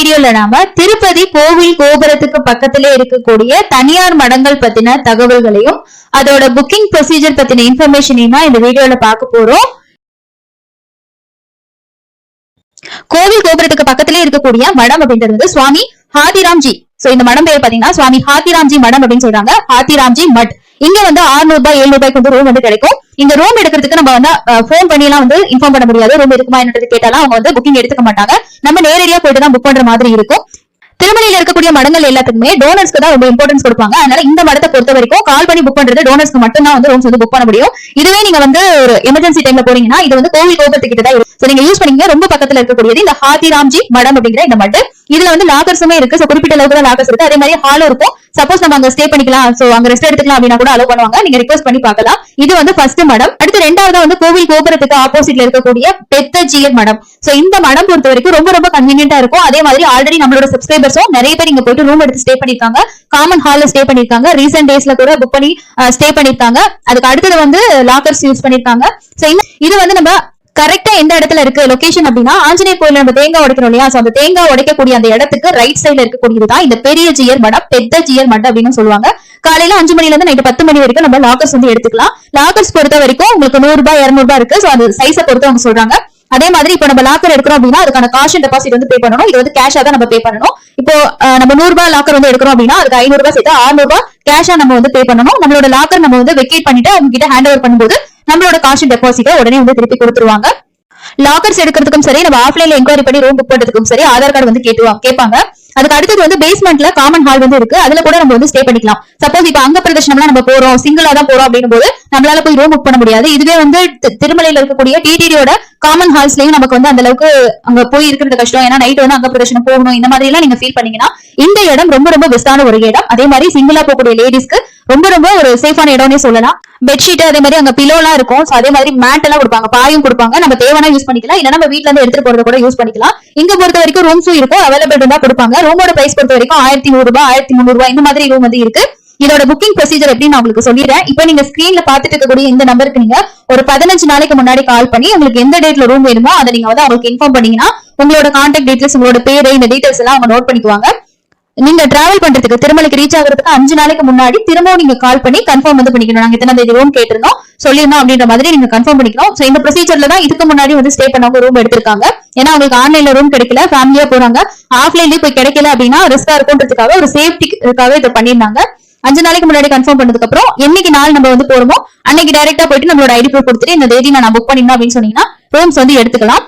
வீடியோல நாம திருப்பதி கோவில் கோபுரத்துக்கு பக்கத்திலே இருக்கக்கூடிய தனியார் மடங்கள் பத்தின தகவல்களையும் அதோட புக்கிங் ப்ரொசீஜர் பத்தின இன்ஃபர்மேஷனையும் தான் இந்த வீடியோல பார்க்க போறோம். கோவில் கோபுரத்துக்கு பக்கத்திலே இருக்கக்கூடிய மடம் அப்படின்றது வந்து சுவாமி ஹாத்திராம்ஜி. சோ இந்த மடம் பேர் பாத்தீங்கன்னா சுவாமி ஹாத்திராம்ஜி மடம் அப்படின்னு சொல்றாங்க. ஹாத்திராம்ஜி மட். இங்க வந்து 600 ரூபாய் 700 ரூபாய்க்கு வந்து ரூம் வந்து கிடைக்கும். இங்க ரூம் எடுக்கிறதுக்கு நம்ம வந்து போன் பண்ணி எல்லாம் வந்து இன்ஃபார்ம் பண்ண முடியாது. ரூம் இருக்குமா என்னது கேட்டாலும் அவங்க வந்து புக்கிங் எடுத்துக்க மாட்டாங்க. நம்ம நேரடியா போயிட்டு தான் புக் பண்ற மாதிரி இருக்கும். திருமலையில இருக்கக்கூடிய மடங்கள் எல்லாத்துக்குமே டோனர்ஸ்க்கு தான் ரொம்ப இம்பார்ட்டன்ஸ் கொடுப்பாங்க. அதனால இந்த மடத்தை பொறுத்த வரைக்கும் கால் பண்ணி புக் பண்றது டோனர்ஸ்க்கு மட்டும் தான் வந்து ரூம்ஸ் வந்து புக் பண்ண முடியும். இதுவே நீங்க வந்து ஒரு எமர்ஜென்சி டைம்ல போறீங்கன்னா இது வந்து கோவில் கோபுரத்துக்கிட்ட தான் இருக்கும். நீங்க யூஸ் பண்ணீங்க. ரொம்ப பக்கத்துல இருக்கக்கூடியது இந்த ஹாத்திராம்ஜி மடம் அப்படிங்கிற இந்த மட். இதுல வந்து லாக்கர்ஸுமே இருக்கு. சோ குறிப்பிட்ட அளவுக்கு தான் லாக்கர்ஸ் இருக்கு. அதே மாதிரி ஹாலும் இருக்கும். சப்போஸ் நம்ம அங்க ஸ்டே பண்ணிக்கலாம், சோ அங்க ரெஸ்ட் எடுத்துக்கலாம் அப்படின்னா கூட அலோவ் பண்ணுவாங்க. நீங்க ரிக்வெஸ்ட் பண்ணி பார்க்கலாம். இது வந்து ஃபர்ஸ்ட் மடம். அடுத்து ரெண்டாவது வந்து கோவில் கோபுரத்துக்கு ஆப்போசிட்ல இருக்கக்கூடிய பெத்தஜியர் மடம். சோ இந்த மடம் பொறுத்த வரைக்கும் ரொம்ப ரொம்ப கன்வீனியன்ட்டா இருக்கும். அதே மாதிரி ஆல்ரெடி நம்மளோட சப்ஸ்கிரைபர்ஸும் நிறைய பேர் இங்க போயிட்டு ரூம் எடுத்து ஸ்டே பண்ணிருக்காங்க. காமன் ஹால்ல ஸ்டே பண்ணிருக்காங்க. ரீசென்ட் டேஸ்ல கூட புக் பண்ணி ஸ்டே பண்ணிருக்காங்க. அதுக்கு அடுத்தது வந்து லாக்கர்ஸ் யூஸ் பண்ணிருக்காங்க. சோ இது வந்து நம்ம கரெக்டா எந்த இடத்துல இருக்கு லொகேஷன் அப்படின்னா ஆஞ்சநேயர் கோயில நம்ம தேங்காய் உடைக்கிறோம் இல்லையா? அந்த தேங்காய் உடைக்கக்கூடிய அந்த இடத்துக்கு ரைட் சைடுல இருக்கக்கூடியதுதான் இந்த பெரிய ஜியர் மடம், பெத்த ஜியர் மடம் அப்படின்னு சொல்லுவாங்க. காலையில 5 மணில இருந்து நைட்டு 10 மணி வரைக்கும் நம்ம லாக்கர்ஸ் வந்து எடுத்துக்கலாம். லாக்கர்ஸ் பொறுத்த வரைக்கும் உங்களுக்கு 100 ரூபாய் 200 ரூபாய் இருக்கு. சோ அந்த சைஸை பொறுத்து அவங்க சொல்றாங்க. அதே மாதிரி இப்போ நம்ம லாக்கர் எடுக்கிறோம் அப்படின்னா அதுக்கான காஷன் டெபாசிட் வந்து பே பண்ணணும். இது வந்து கேஷா தான் நம்ம பே பண்ணணும். இப்போ நம்ம 100 ரூபாய் லாக்கர் வந்து எடுக்கிறோம் அப்படின்னா அதுக்கு 500 ரூபாய் சேர்த்து 600 ரூபாய் கேஷா நம்ம வந்து பே பண்ணணும். நம்மளோட லாக்கர் நம்ம வந்து வெக்கேட் பண்ணிட்டு அவங்க கிட்ட ஹேண்ட் ஓவர் பண்ணும்போது நம்மளோட காஷன் டெபாசிட்டை உடனே வந்து திருப்பி கொடுத்துருவாங்க. லாக்கர்ஸ் எடுக்கிறதுக்கும் சரி, நம்ம ஆஃப்லைன்ல என்கொயரி பண்ணி ரூம் புக் பண்றதுக்கும் சரி ஆதார் கார்டு வந்து கேட்பாங்க. அதுக்கு அடுத்தது வந்து பேஸ்மெண்ட்ல காமன் ஹால் வந்து இருக்கு. அதுல கூட நம்ம வந்து ஸ்டே பண்ணிக்கலாம். சப்போஸ் இப்ப அங்க பிரதர்ஷனம்லாம் நம்ம போறோம், சிங்கிளா தான் போறோம் அப்படின்னும் போது நம்மளால போய் ரூம் புக் பண்ண முடியாது. இதுவே வந்து திருமலையில இருக்கக்கூடிய டிடிடியோட காமன் ஹால்ஸ்லயும் நமக்கு வந்து அந்த அளவுக்கு அங்க போய் இருக்கிறது கஷ்டம். ஏன்னா நைட் வந்து அங்க பிரதர்ஷனம் போகணும். இந்த மாதிரி எல்லாம் நீங்க ஃபீல் பண்ணீங்கன்னா இந்த இடம் ரொம்ப ரொம்ப பெஸ்டான ஒரு இடம். அதே மாதிரி சிங்கிளா போகக்கூடிய லேடிஸ்க்கு ரொம்ப ரொம்ப ஒரு சேஃபான இடம்னே சொல்லலாம். பெட்ஷீட் அதே மாதிரி அங்க பிலோ எல்லாம் இருக்கும். அதே மாதிரி மேட் எல்லாம் கொடுப்பாங்க, பாயும் கொடுப்பாங்க. நம்ம தேவையான யூஸ் பண்ணிக்கலாம். இல்ல நம்ம வீட்ல இருந்து எடுத்துட்டு போறத கூட யூஸ் பண்ணிக்கலாம். இங்க பொறுத்த வரைக்கும் ரூம்ஸும் இருக்கும், அவைலபிள் இருந்தா கொடுப்பாங்க. ரூமோட பிரைஸ் பொறுத்த வரைக்கும் 1100 ரூபாய் 1300 ரூபாய் இந்த மாதிரி ரூம் வந்து இருக்கு. இதோட புக்கிங் ப்ரொசீஜர் எப்படின்னு நான் உங்களுக்கு சொல்லிடுறேன். இப்போ நீங்க ஸ்கிரீன்ல பாத்துட்டு இருக்கக்கூடிய இந்த நம்பருக்கு நீங்க ஒரு 15 நாளைக்கு முன்னாடி கால் பண்ணி உங்களுக்கு எந்த டேட்ல ரூம் வேணுமோ அதை நீங்க வந்து அவங்களுக்கு இன்ஃபார்ம் பண்ணீங்கன்னா உங்களோட கான்டாக்ட் டீடைல்ஸ், உங்களோட பேரு, இந்த டீடைல்ஸ் எல்லாம் அவங்க நோட் பண்ணிக்குவாங்க. நீங்க டிராவல் பண்றதுக்கு திருமலைக்கு ரீச் ஆகிறதுக்கு 5 நாளைக்கு முன்னாடி திரும்பவும் நீங்க கால் பண்ணி கன்ஃபார்ம் வந்து பண்ணிக்கணும். நாங்க இத்தனை தேதி ரூம் கேட்டிருந்தோம் சொல்லிருந்தோம் அப்படின்ற மாதிரி நீங்க கன்ஃபார்ம் பண்ணிக்கணும். சோ இந்த ப்ரொசீஜர்ல தான் இதுக்கு முன்னாடி வந்து ஸ்டே பண்ணவங்க ரூம் எடுத்திருக்காங்க. ஏன்னா அவங்களுக்கு ஆன்லைன்ல ரூம் கிடைக்கல, ஃபேமிலியா போறாங்க, ஆஃப்லைன்லயே போய் கிடைக்கல அப்படின்னா ரிஸ்கா இருக்கும்ன்றதுக்காக ஒரு சேஃப்டிக்காக இதை பண்ணிருந்தாங்க. 5 நாளைக்கு முன்னாடி கன்ஃபார்ம் பண்ணதுக்கு அப்புறம் என்னைக்கு நாள் நம்ம வந்து போறோமோ அன்னைக்கு டைரக்டா போயிட்டு நம்மளோட ஐடி ப்ரூஃப் கொடுத்துட்டு இந்த தேதி நான் புக் பண்ணிருந்தேன் அப்படின்னு சொன்னீங்கன்னா ரூம்ஸ் வந்து எடுத்துக்கலாம்.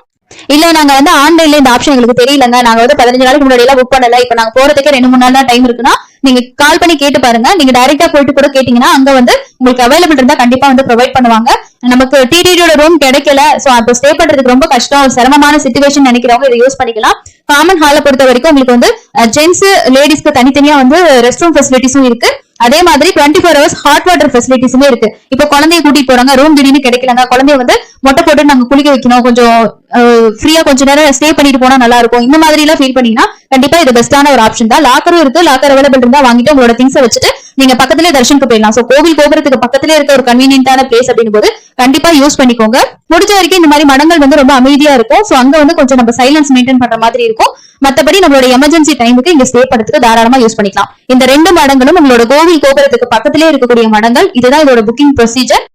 இல்ல நாங்க வந்து ஆன்லைன்ல இந்த ஆப்ஷன் எங்களுக்கு தெரியலங்க, நாங்க வந்து 15 நாளைக்கு முன்னாடி எல்லாம் புக் பண்ணல, இப்ப நாங்க போறதுக்கே 2-3 நாள் தான் டைம் இருக்குன்னா நீங்க கால் பண்ணி கேட்டு பாருங்க. நீங்க டைரக்டா போயிட்டு கூட கேட்டீங்கன்னா அங்க வந்து உங்களுக்கு அவைலபிள் இருந்தா கண்டிப்பா வந்து ப்ரொவைட் பண்ணுவாங்க. நமக்கு டிடிடியோட ரூம் கிடைக்கல, சோ அப்ப ஸ்டே பண்றதுக்கு ரொம்ப கஷ்டம், சிரமமான சிச்சுவேஷன் நினைக்கிறவங்க இதை யூஸ் பண்ணிக்கலாம். காமன் ஹாலை பொறுத்த வரைக்கும் உங்களுக்கு வந்து ஜென்ஸ் லேடிஸ்க்கு தனித்தனியா வந்து ரெஸ்ட் ரூம் ஃபெசிலிட்டிஸும் இருக்கு. அதே மாதிரி 24 hours ஹாட் வாட்டர் ஃபெசிலிட்டிஸுமே இருக்கு. இப்போ குழந்தைய கூட்டிட்டு போறாங்க, ரூம் திடீர்னு கிடைக்கலங்க, குழந்தைய வந்து மொட்டை போட்டு நாங்க குளிக்க வைக்கணும், கொஞ்சம் ஃப்ரீயா கொஞ்ச நேரம் ஸ்டே பண்ணிட்டு போனா நல்லா இருக்கும், இந்த மாதிரி எல்லாம் ஃபீல் பண்ணீங்கன்னா கண்டிப்பா இது பெஸ்டான ஒரு ஆப்ஷன் தான். லாக்கரும் இருக்கு, லாக்கர் அவைலபிள் இருந்தா வாங்கிட்டு உங்களோட திங்ஸை வச்சுட்டு நீங்க பக்கத்திலே தர்ஷனுக்கு போயிடலாம். சோ கோவில் கோபுரத்துக்கு பக்கத்திலே இருக்க ஒரு கன்வீனியன்டான பிளேஸ் அப்படிங்கும் போது கண்டிப்பா யூஸ் பண்ணிக்கோங்க. முடிஞ்ச வரைக்கும் இந்த மாதிரி மடங்கள் வந்து ரொம்ப அமைதியா இருக்கும். சோ அங்க வந்து கொஞ்சம் நம்ம சைலன்ஸ் மெயின்டைன் பண்ற மாதிரி இருக்கும். மத்தபடி நம்மளோட எமர்ஜென்சி டைமுக்கு இங்க ஸ்டே பண்றதுக்கு தாராளமா யூஸ் பண்ணிக்கலாம். இந்த 2 மடங்களும் உங்களோட கோவில் கோபுரத்துக்கு பக்கத்திலே இருக்கக்கூடிய மடங்கள். இதுதான் இதோட புக்கிங் ப்ரொசீஜர்.